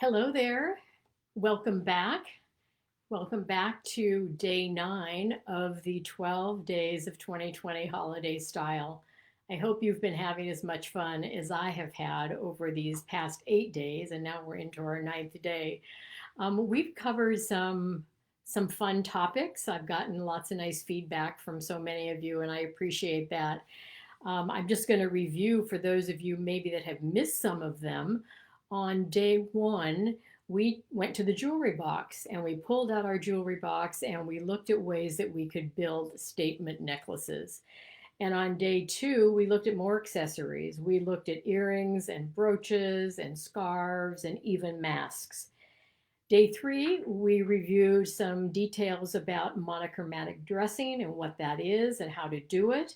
Hello there. Welcome back. Welcome back to day 9 of the 12 days of 2020 holiday style. I hope you've been having as much fun as I have had over these past 8 days, and now we're into our ninth day. We've covered some fun topics. I've gotten lots of nice feedback from so many of you, and I appreciate that. I'm just going to review for those of you maybe that have missed some of them. On day 1, we went to the jewelry box and we pulled out our jewelry box and we looked at ways that we could build statement necklaces. And on day 2, we looked at more accessories. We looked at earrings and brooches and scarves and even masks. Day 3, we reviewed some details about monochromatic dressing and what that is and how to do it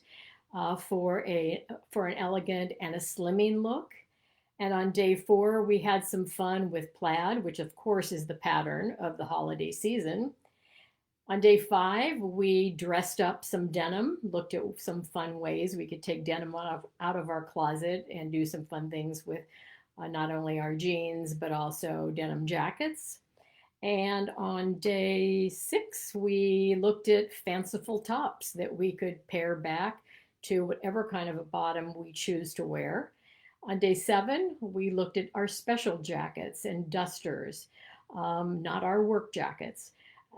for an elegant and a slimming look. And on day 4, we had some fun with plaid, which of course is the pattern of the holiday season. On day 5, we dressed up some denim, looked at some fun ways we could take denim out of our closet and do some fun things with not only our jeans, but also denim jackets. And on day 6, we looked at fanciful tops that we could pair back to whatever kind of a bottom we choose to wear. On day 7, we looked at our special jackets and dusters, not our work jackets.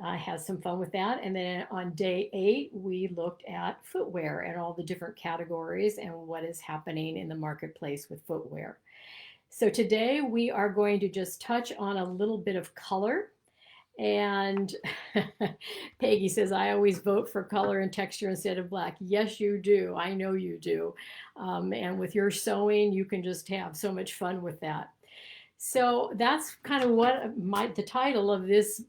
I had some fun with that. And then on day 8, we looked at footwear and all the different categories and what is happening in the marketplace with footwear. So today we are going to just touch on a little bit of color. And Peggy says, I always vote for color and texture instead of black. Yes, you do. I know you do. And with your sewing, you can just have so much fun with that. So that's kind of what the title of this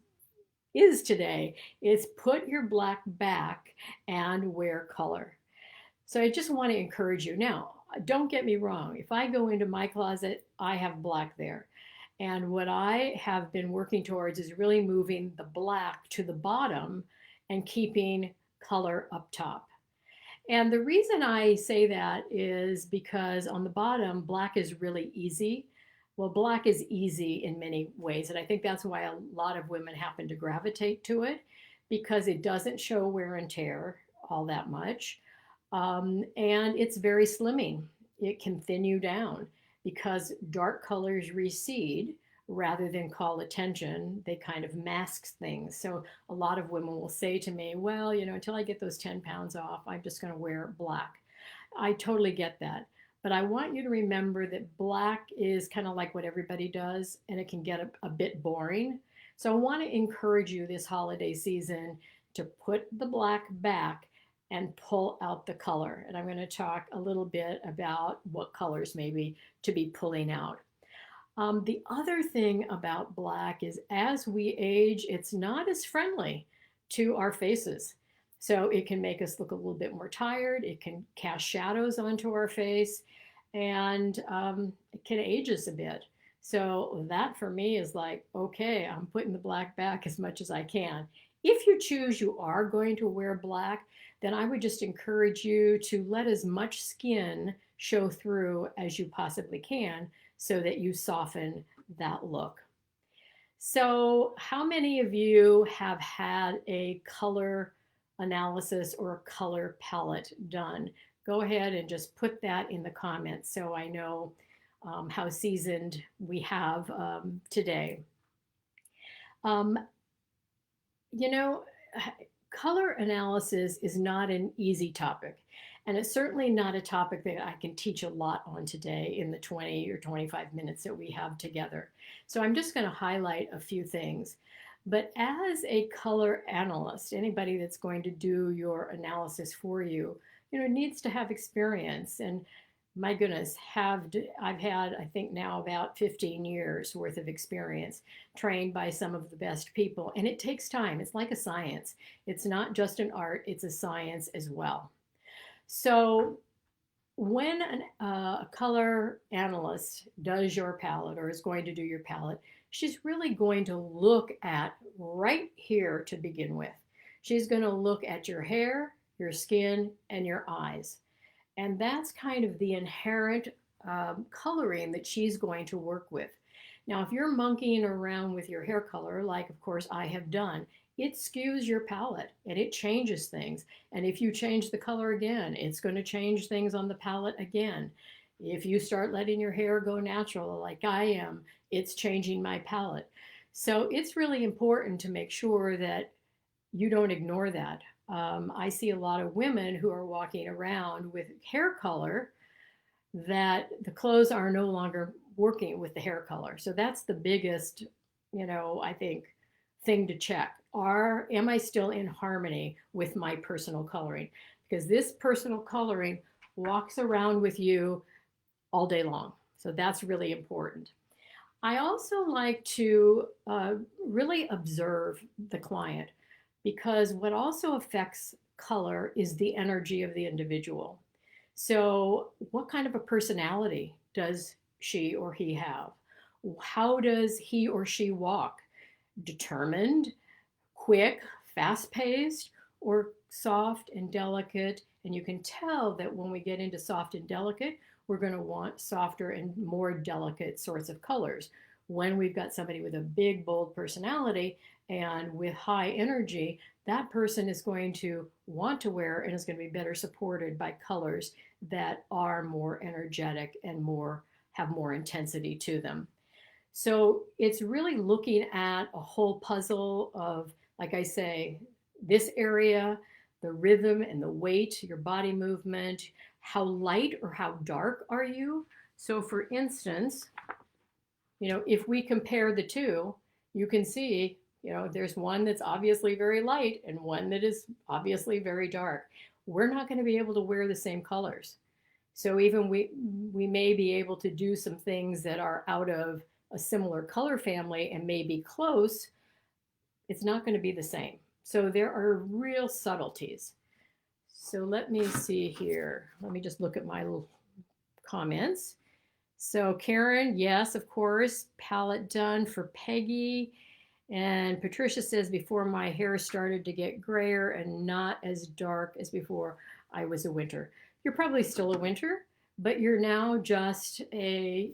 is today. It's put your black back and wear color. So I just want to encourage you. Now, don't get me wrong. If I go into my closet, I have black there. And what I have been working towards is really moving the black to the bottom and keeping color up top. And the reason I say that is because on the bottom, black is really easy. Well, black is easy in many ways. And I think that's why a lot of women happen to gravitate to it because it doesn't show wear and tear all that much. And it's very slimming. It can thin you down because dark colors recede rather than call attention. They kind of mask things. So a lot of women will say to me, well, until I get those 10 pounds off, I'm just going to wear black. I totally get that. But I want you to remember that black is kind of like what everybody does, and it can get a bit boring. So I want to encourage you this holiday season to put the black back and pull out the color. And I'm going to talk a little bit about what colors maybe to be pulling out. The other thing about black is as we age, it's not as friendly to our faces. So it can make us look a little bit more tired. It can cast shadows onto our face and it can age us a bit. So that for me is like, okay, I'm putting the black back as much as I can. If you choose you are going to wear black, then I would just encourage you to let as much skin show through as you possibly can so that you soften that look. So, how many of you have had a color analysis or a color palette done? Go ahead and just put that in the comments so I know how seasoned we have today. Um, you know, color analysis is not an easy topic. And it's certainly not a topic that I can teach a lot on today in the 20 or 25 minutes that we have together. So I'm just going to highlight a few things. But as a color analyst, anybody that's going to do your analysis for you, needs to have experience. And my goodness, I've had, I think now about 15 years worth of experience trained by some of the best people. And it takes time. It's like a science. It's not just an art, it's a science as well. So when a color analyst does your palette or is going to do your palette, she's really going to look at right here to begin with. She's going to look at your hair, your skin, and your eyes. And that's kind of the inherent coloring that she's going to work with. Now, if you're monkeying around with your hair color, like of course I have done, it skews your palette and it changes things. And if you change the color again, it's going to change things on the palette again. If you start letting your hair go natural like I am, it's changing my palette. So it's really important to make sure that you don't ignore that. I see a lot of women who are walking around with hair color that the clothes are no longer working with the hair color. So that's the biggest, I think, thing to check. Am I still in harmony with my personal coloring? Because this personal coloring walks around with you all day long. So that's really important. I also like to really observe the client because what also affects color is the energy of the individual. So, what kind of a personality does she or he have? How does he or she walk? Determined, quick, fast paced, or soft and delicate? And you can tell that when we get into soft and delicate, we're going to want softer and more delicate sorts of colors. When we've got somebody with a big, bold personality and with high energy, that person is going to want to wear and is going to be better supported by colors that are more energetic and have more intensity to them. So it's really looking at a whole puzzle of, like I say, this area, the rhythm and the weight, your body movement, how light or how dark are you? So for instance, if we compare the two, you can see, there's one that's obviously very light and one that is obviously very dark. We're not going to be able to wear the same colors. So even we may be able to do some things that are out of a similar color family and may be close, it's not going to be the same. So there are real subtleties. So let me see here. Let me just look at my comments. So Karen, yes, of course, palette done for Peggy. And Patricia says, before my hair started to get grayer and not as dark as before, I was a winter. You're probably still a winter, but you're now just a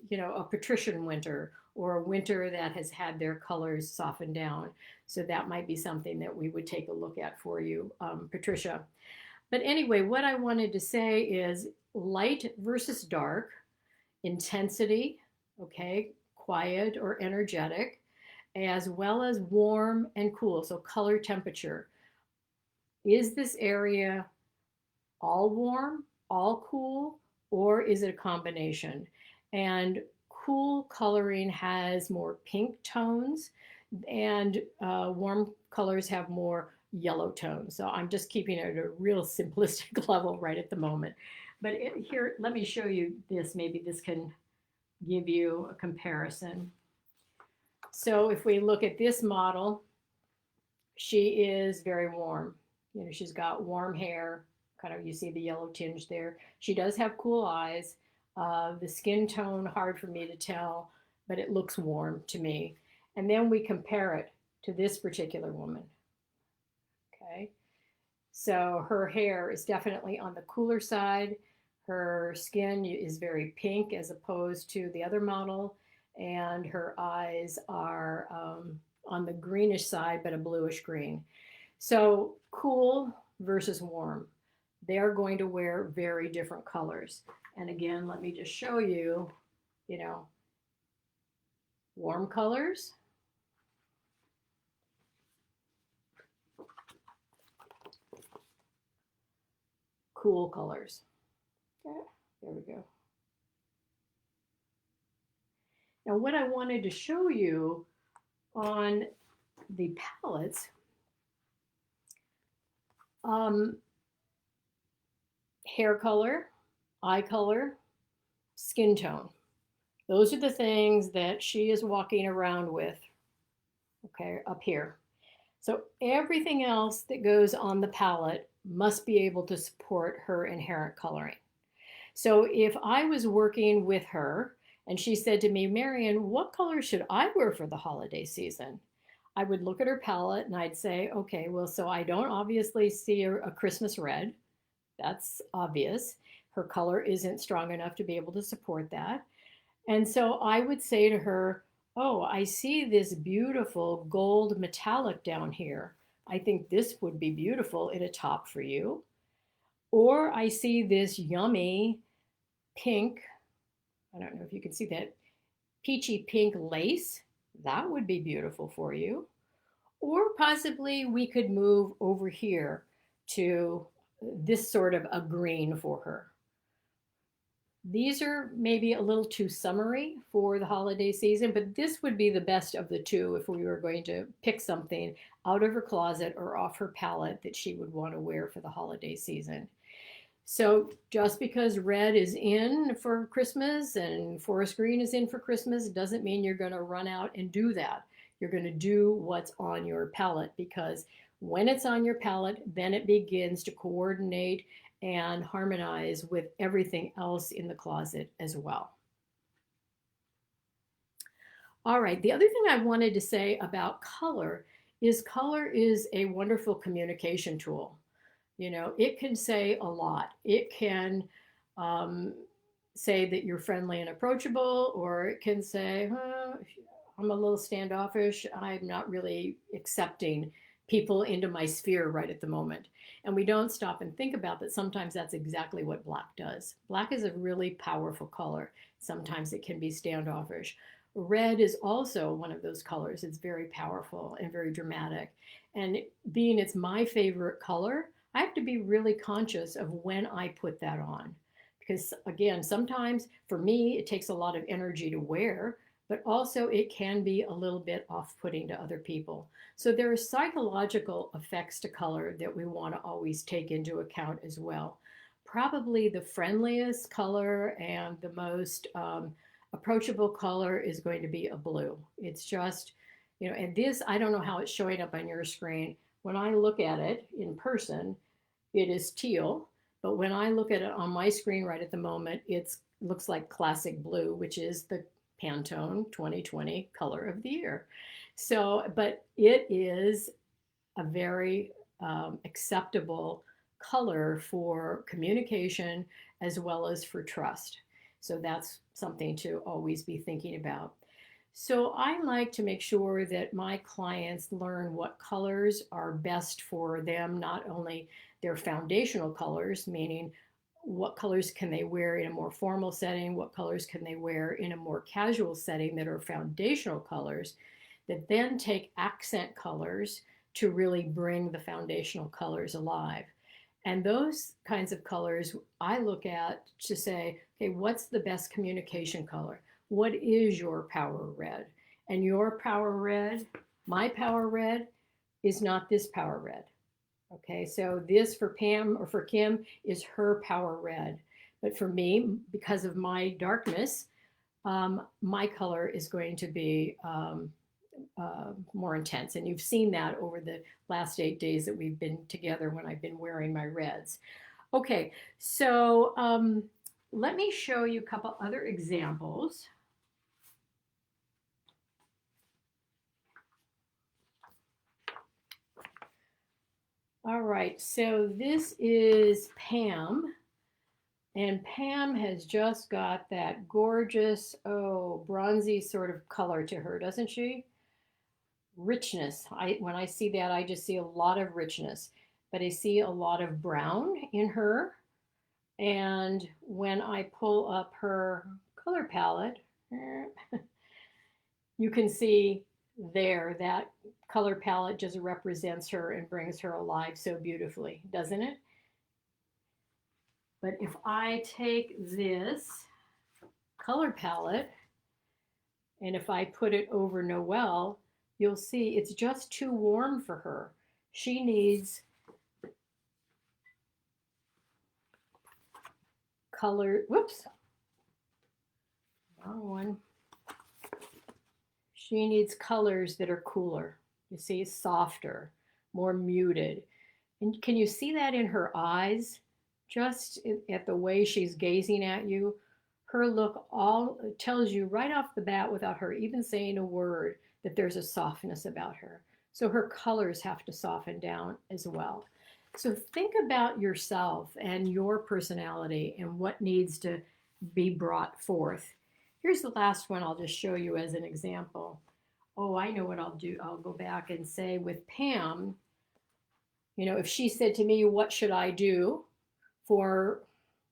patrician winter, or a winter that has had their colors softened down. So that might be something that we would take a look at for you, Patricia. But anyway, what I wanted to say is light versus dark, intensity, okay, quiet or energetic, as well as warm and cool. So color temperature. Is this area all warm, all cool, or is it a combination? And cool coloring has more pink tones, and warm colors have more yellow tones. So I'm just keeping it at a real simplistic level right at the moment. But here, let me show you this. Maybe this can give you a comparison. So if we look at this model, she is very warm. She's got warm hair, kind of, you see the yellow tinge there. She does have cool eyes. The skin tone, hard for me to tell, but it looks warm to me. And then we compare it to this particular woman. Okay. So her hair is definitely on the cooler side. Her skin is very pink as opposed to the other model. And her eyes are on the greenish side, but a bluish green. So cool versus warm. They're going to wear very different colors. And again, let me just show you, warm colors. Cool colors. Okay, there we go. Now what I wanted to show you on the palettes, hair color, eye color, skin tone. Those are the things that she is walking around with, okay, up here. So everything else that goes on the palette must be able to support her inherent coloring. So if I was working with her and she said to me, Marion, what color should I wear for the holiday season? I would look at her palette and I'd say, okay, well, so I don't obviously see a Christmas red. That's obvious. Her color isn't strong enough to be able to support that. And so I would say to her, oh, I see this beautiful gold metallic down here. I think this would be beautiful in a top for you. Or I see this yummy pink, I don't know if you can see that, peachy pink lace. That would be beautiful for you. Or possibly we could move over here to this sort of a green for her. These are maybe a little too summery for the holiday season, but this would be the best of the two if we were going to pick something out of her closet or off her palette that she would want to wear for the holiday season. So just because red is in for Christmas and forest green is in for Christmas doesn't mean you're going to run out and do that. You're going to do what's on your palette, because when it's on your palette, then it begins to coordinate and harmonize with everything else in the closet as well. All right, the other thing I wanted to say about color is a wonderful communication tool. You know, it can say a lot. It can say that you're friendly and approachable, or it can say, I'm a little standoffish. I'm not really accepting people into my sphere right at the moment. And we don't stop and think about that. Sometimes that's exactly what black does. Black is a really powerful color. Sometimes it can be standoffish. Red is also one of those colors. It's very powerful and very dramatic. And being it's my favorite color, I have to be really conscious of when I put that on. Because again, sometimes for me, it takes a lot of energy to wear, but also it can be a little bit off-putting to other people. So there are psychological effects to color that we want to always take into account as well. Probably the friendliest color and the most approachable color is going to be a blue. It's just, you know, and this, I don't know how it's showing up on your screen. When I look at it in person, it is teal, but when I look at it on my screen right at the moment, it looks like classic blue, which is the Pantone 2020 color of the year. So, but it is a very acceptable color for communication as well as for trust. So that's something to always be thinking about. So I like to make sure that my clients learn what colors are best for them, not only their foundational colors, meaning what colors can they wear in a more formal setting, what colors can they wear in a more casual setting that are foundational colors, that then take accent colors to really bring the foundational colors alive. And those kinds of colors I look at to say, okay, what's the best communication color? What is your power red? And your power red, my power red, is not this power red. Okay, so this for Pam or for Kim is her power red. But for me, because of my darkness, my color is going to be more intense. And you've seen that over the last 8 days that we've been together when I've been wearing my reds. Okay, so let me show you a couple other examples. All right, so this is Pam, and Pam has just got that gorgeous, bronzy sort of color to her, doesn't she? Richness. When I see that, I just see a lot of richness, but I see a lot of brown in her. And when I pull up her color palette, you can see there that color palette just represents her and brings her alive so beautifully, doesn't it? But if I take this color palette and if I put it over Noelle, you'll see it's just too warm for her. She needs color, whoops, wrong one. She needs colors that are cooler. You see, softer, more muted. And can you see that in her eyes? Just at the way she's gazing at you, her look all tells you right off the bat without her even saying a word that there's a softness about her. So her colors have to soften down as well. So think about yourself and your personality and what needs to be brought forth. Here's the last one I'll just show you as an example. Oh, I know what I'll do. I'll go back and say with Pam, if she said to me, what should I do for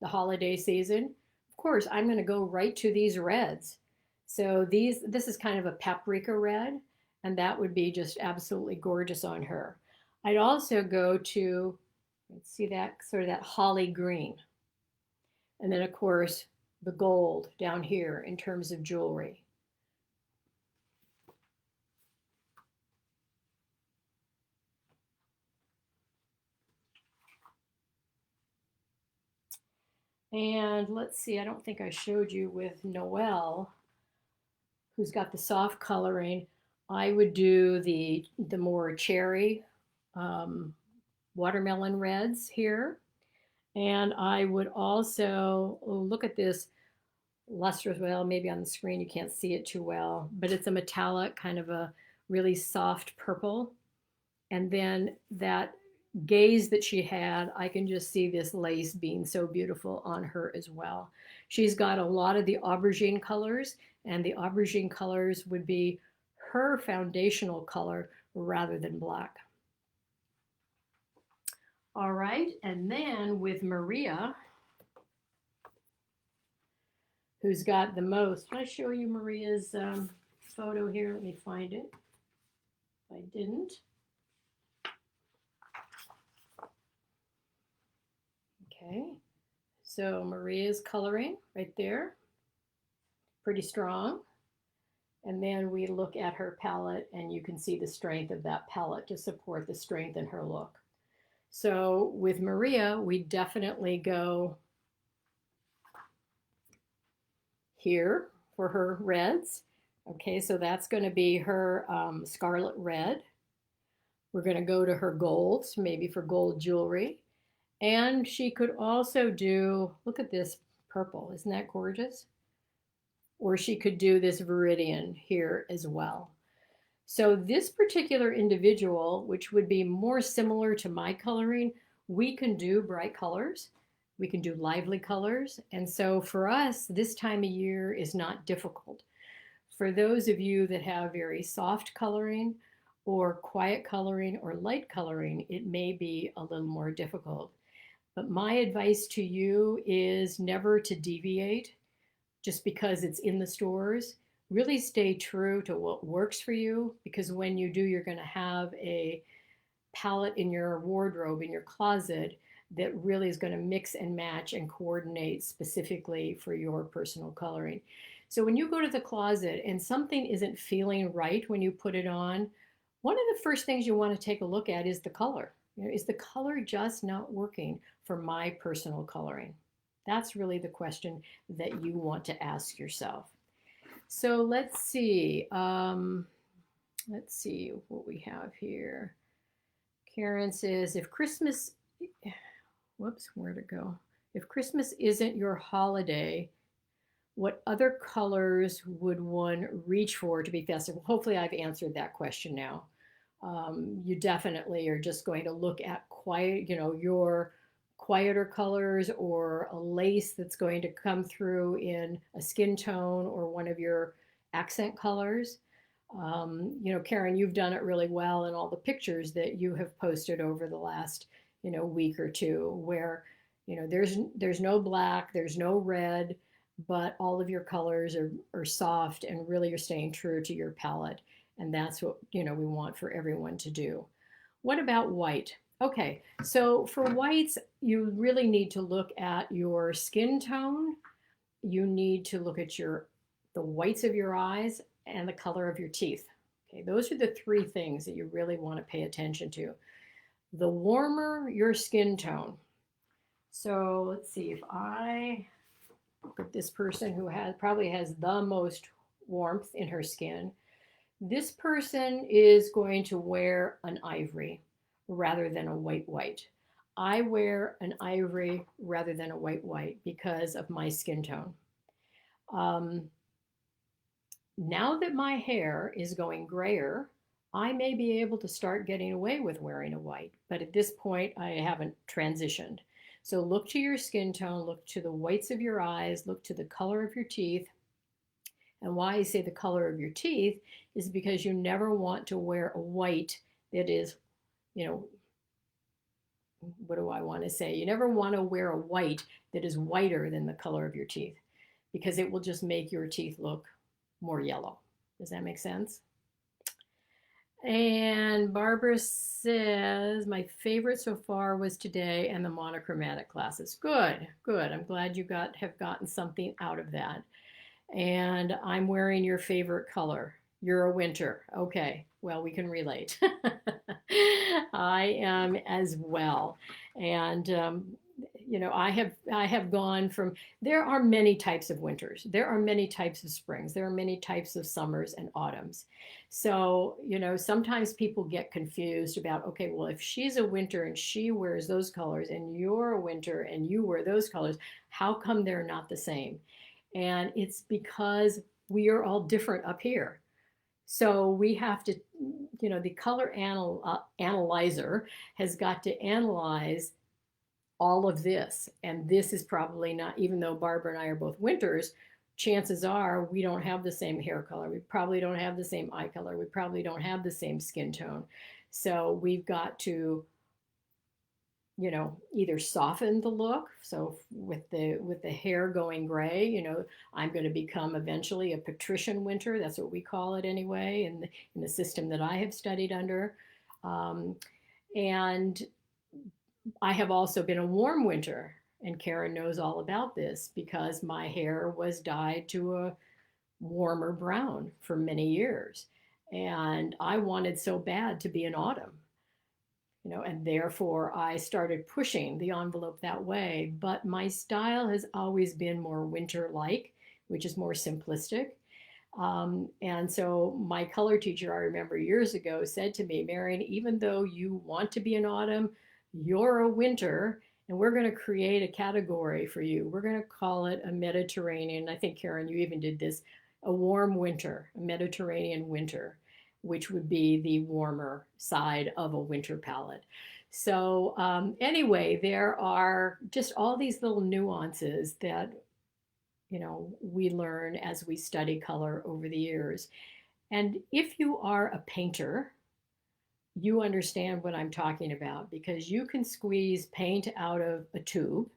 the holiday season? Of course, I'm going to go right to these reds. So this is kind of a paprika red, and that would be just absolutely gorgeous on her. I'd also go to, let's see, that sort of that holly green. And then, of course, the gold down here in terms of jewelry. And let's see, I don't think I showed you with Noelle, who's got the soft coloring. I would do the more cherry um, watermelon reds here. And I would also, oh, look at this lustrous, well, maybe on the screen you can't see it too well, but it's a metallic, kind of a really soft purple. And then that gaze that she had, I can just see this lace being so beautiful on her as well. She's got a lot of the aubergine colors, and the aubergine colors would be her foundational color rather than black. All right, and then with Maria, who's got the most. Can I show you Maria's photo here? Let me find it. If I didn't. Okay, so Maria's coloring right there, pretty strong. And then we look at her palette, and you can see the strength of that palette to support the strength in her look. So with Maria, we definitely go here for her reds. Okay, so that's going to be her scarlet red. We're going to go to her golds, maybe for gold jewelry. And she could also do, look at this purple, isn't that gorgeous? Or she could do this viridian here as well. So this particular individual, which would be more similar to my coloring, we can do bright colors. We can do lively colors. And so for us, this time of year is not difficult. For those of you that have very soft coloring or quiet coloring or light coloring, it may be a little more difficult. But my advice to you is never to deviate just because it's in the stores. Really stay true to what works for you, because when you do, you're going to have a palette in your wardrobe, in your closet, that really is going to mix and match and coordinate specifically for your personal coloring. So when you go to the closet and something isn't feeling right when you put it on, one of the first things you want to take a look at is the color. Is the color just not working for my personal coloring? That's really the question that you want to ask yourself. So let's see. Let's see what we have here. Karen says, if Christmas, whoops, where'd it go? If Christmas isn't your holiday, what other colors would one reach for to be festive? Hopefully I've answered that question now. You definitely are just going to look at quiet, your quieter colors, or a lace that's going to come through in a skin tone or one of your accent colors. Karen, you've done it really well in all the pictures that you have posted over the last, week or two, where, there's no black, there's no red, but all of your colors are soft and really you're staying true to your palette. And that's what, we want for everyone to do. What about white? Okay, so for whites, you really need to look at your skin tone. You need to look at the whites of your eyes and the color of your teeth. Okay, those are the three things that you really want to pay attention to. The warmer your skin tone. So let's see, if I look at this person who probably has the most warmth in her skin, this person is going to wear an ivory rather than a white. I wear an ivory rather than a white because of my skin tone. Now that my hair is going grayer, I may be able to start getting away with wearing a white, but at this point, I haven't transitioned. So look to your skin tone, look to the whites of your eyes, look to the color of your teeth. And why I say the color of your teeth is because you never want to wear a white that is, you know, what do I want to say? You never want to wear a white that is whiter than the color of your teeth because it will just make your teeth look more yellow. Does that make sense? And Barbara says, my favorite so far was today and the monochromatic classes. Good, good. I'm glad you have gotten something out of that. And I'm wearing your favorite color. You're a winter. Okay, well, we can relate. I am as well. And I have gone from, there are many types of winters. There are many types of springs. There are many types of summers and autumns. So, sometimes people get confused about, okay, well, if she's a winter and she wears those colors and you're a winter and you wear those colors, how come they're not the same? And it's because we are all different up here. So we have to, the analyzer has got to analyze all of this. And this is probably not, even though Barbara and I are both winters, chances are we don't have the same hair color. We probably don't have the same eye color. We probably don't have the same skin tone. So we've got to, either soften the look. So with the hair going gray, I'm going to become eventually a patrician winter. That's what we call it anyway, in the system that I have studied under. And I have also been a warm winter, and Karen knows all about this because my hair was dyed to a warmer brown for many years. And I wanted so bad to be an autumn, and therefore I started pushing the envelope that way. But my style has always been more winter like, which is more simplistic. And so my color teacher, I remember years ago, said to me, Marion, even though you want to be an autumn, you're a winter, and we're going to create a category for you. We're going to call it a Mediterranean. I think, Karen, you even did this, a warm winter, a Mediterranean winter, which would be the warmer side of a winter palette. So anyway, there are just all these little nuances that we learn as we study color over the years. And if you are a painter, you understand what I'm talking about because you can squeeze paint out of a tube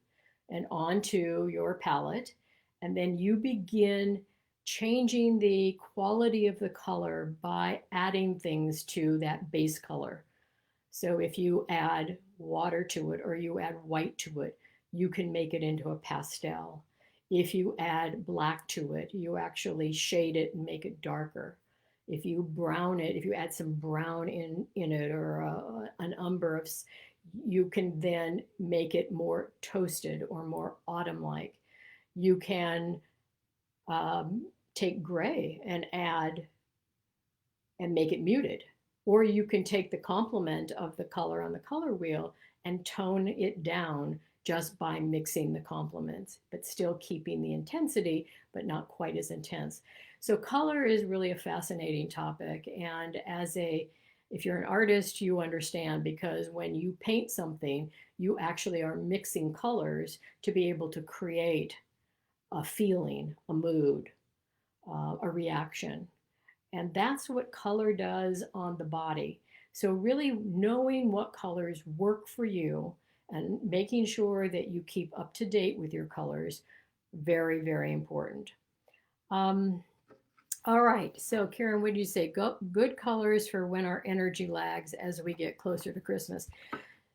and onto your palette, and then you begin changing the quality of the color by adding things to that base color. So if you add water to it or you add white to it, you can make it into a pastel. If you add black to it, you actually shade it and make it darker. If you brown it, if you add some brown in it or an umber, you can then make it more toasted or more autumn-like. You can take gray and add and make it muted. Or you can take the complement of the color on the color wheel and tone it down just by mixing the complements, but still keeping the intensity, but not quite as intense. So color is really a fascinating topic. And if you're an artist, you understand because when you paint something, you actually are mixing colors to be able to create a feeling, a mood, a reaction. And that's what color does on the body. So really knowing what colors work for you and making sure that you keep up to date with your colors, very, very important. All right, so Karen, what do you say? Good colors for when our energy lags as we get closer to Christmas.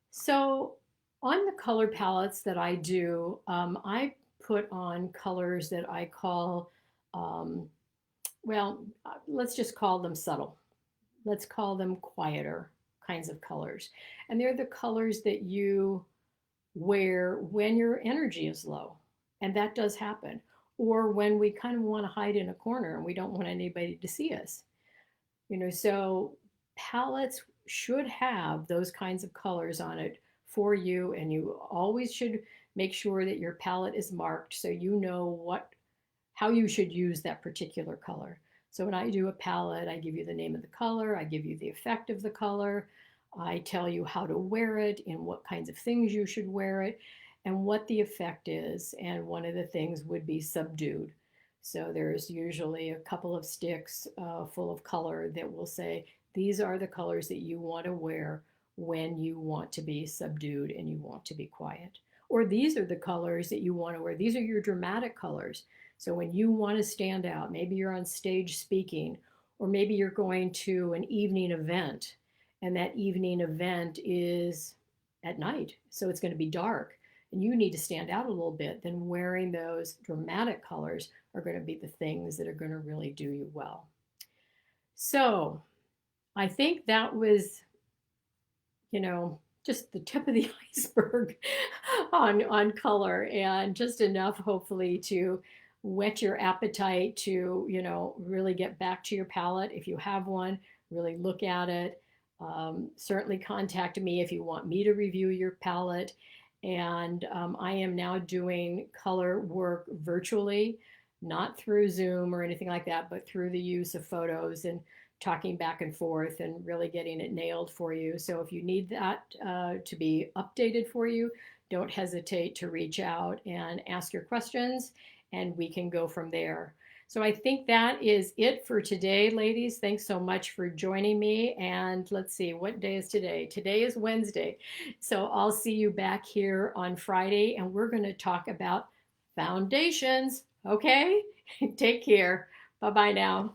So on the color palettes that I do, I put on colors that I call, let's just call them subtle. Let's call them quieter kinds of colors. And they're the colors that you wear when your energy is low. And that does happen. Or when we kind of want to hide in a corner and we don't want anybody to see us. So palettes should have those kinds of colors on it for you. And you always should make sure that your palette is marked so you know how you should use that particular color. So when I do a palette, I give you the name of the color, I give you the effect of the color, I tell you how to wear it, in what kinds of things you should wear it, and what the effect is. And one of the things would be subdued. So there's usually a couple of sticks full of color that will say, these are the colors that you want to wear when you want to be subdued and you want to be quiet. Or these are the colors that you want to wear. These are your dramatic colors. So when you want to stand out, maybe you're on stage speaking, or maybe you're going to an evening event, and that evening event is at night. So it's going to be dark and you need to stand out a little bit, then wearing those dramatic colors are going to be the things that are going to really do you well. So I think that was, just the tip of the iceberg on color, and just enough hopefully to whet your appetite to, really get back to your palette. If you have one, really look at it. Certainly contact me if you want me to review your palette. And I am now doing color work virtually, not through Zoom or anything like that, but through the use of photos and talking back and forth and really getting it nailed for you. So if you need that to be updated for you, don't hesitate to reach out and ask your questions, and we can go from there. So I think that is it for today, ladies. Thanks so much for joining me. And let's see, what day is today? Today is Wednesday. So I'll see you back here on Friday, and we're going to talk about foundations. Okay? Take care. Bye-bye now.